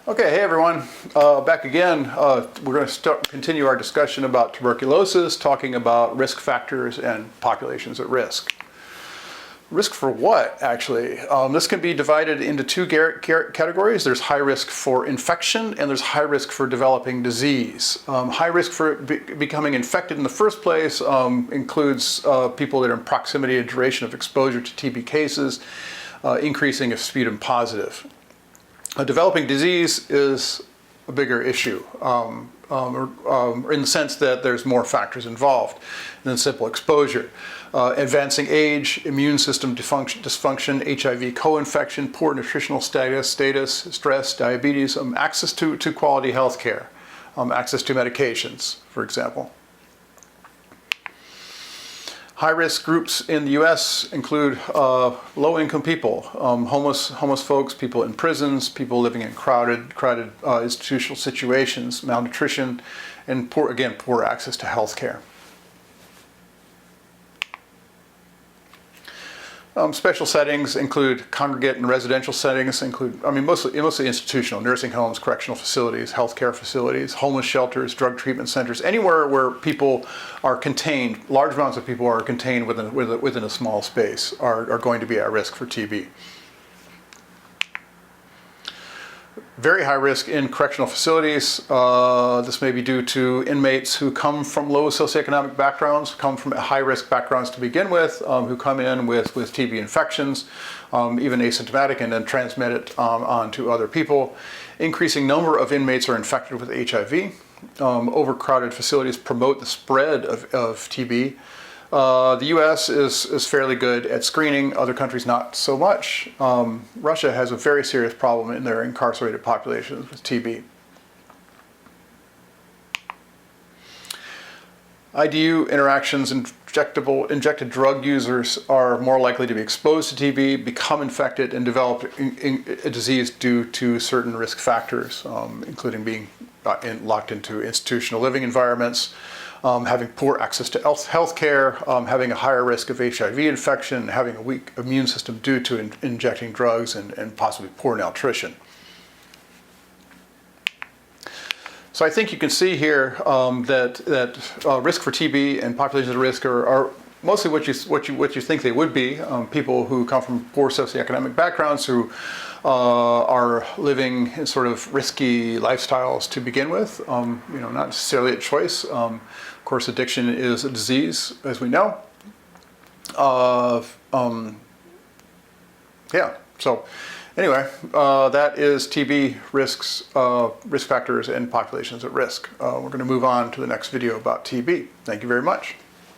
Okay, hey everyone, back again. We're going to continue our discussion about tuberculosis, talking about risk factors and populations at risk. Risk for what, actually? This can be divided into two categories. There's high risk for infection and there's high risk for developing disease. High risk for becoming infected in the first place includes people that are in proximity and duration of exposure to TB cases, increasing if sputum positive. Developing disease is a bigger issue in the sense that there's more factors involved than simple exposure. Advancing age, immune system dysfunction, HIV co-infection, poor nutritional status, stress, diabetes, access to quality health care, access to medications, for example. High-risk groups in the U.S. include low-income people, homeless folks, people in prisons, people living in crowded institutional situations, malnutrition, and poor access to health care. Special settings include congregate and residential settings, mostly institutional, nursing homes, correctional facilities, healthcare facilities, homeless shelters, drug treatment centers, anywhere where people are contained, large amounts of people are contained within a small space are going to be at risk for TB. Very high risk in correctional facilities. This may be due to inmates who come from low socioeconomic backgrounds, come from high-risk backgrounds to begin with, who come in with TB infections, even asymptomatic, and then transmit it on to other people. Increasing number of inmates are infected with HIV. Overcrowded facilities promote the spread of TB. The U.S. is fairly good at screening, other countries not so much. Russia has a very serious problem in their incarcerated populations with TB. IDU interactions, injected drug users are more likely to be exposed to TB, become infected, and develop a disease due to certain risk factors, including being locked into institutional living environments, having poor access to health care, having a higher risk of HIV infection, having a weak immune system due to injecting drugs, and possibly poor nutrition. So I think you can see here that risk for TB and populations at risk are mostly what you think they would be. People who come from poor socioeconomic backgrounds, who are living in sort of risky lifestyles to begin with, not necessarily a choice. Of course, addiction is a disease, as we know. So anyway, that is TB risks, risk factors, and populations at risk. We're going to move on to the next video about TB. Thank you very much.